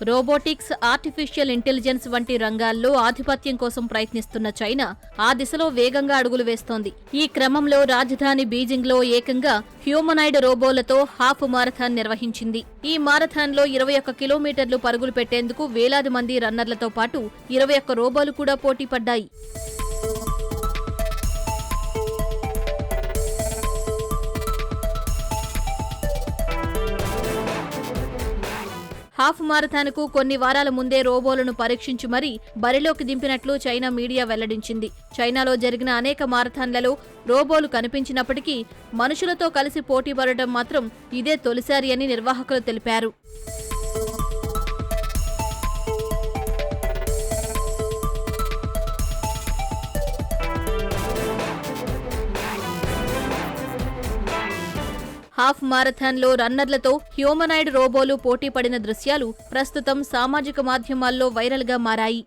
Robotics, artificial intelligence వంటి రంగాల్లో ఆధిపత్యం కోసం ప్రయత్నిస్తున్న చైనా ఆ దిశలో వేగంగా అడుగులు వేస్తోంది. ఈ క్రమంలో రాజధాని బీజింగ్లో ఏకంగా హ్యూమనాయిడ్ రోబోలతో హాఫ్ మారథాన్ నిర్వహించింది. ఈ మారథాన్లో 21 కిలోమీటర్లు పరుగులు పెట్టేందుకు వేలాది మంది రన్నర్లతో పాటు 21 రోబోలు కూడా పోటీ పడ్డాయి. హాఫ్ మారథాన్కు కొన్ని వారాల ముందే రోబోలను పరీక్షించి మరీ బరిలోకి దింపినట్లు చైనా మీడియా వెల్లడించింది. చైనాలో జరిగిన అనేక మారథాన్లలో రోబోలు కనిపించినప్పటికీ మనుషులతో కలిసి పోటీ పడటం మాత్రం ఇదే తొలిసారి అని నిర్వాహకులు తెలిపారు. హాఫ్ మారథాన్లో రన్నర్లతో హ్యూమనాయిడ్ రోబోలు పోటీ పడిన దృశ్యాలు ప్రస్తుతం సామాజిక మాధ్యమాల్లో వైరల్గా మారాయి.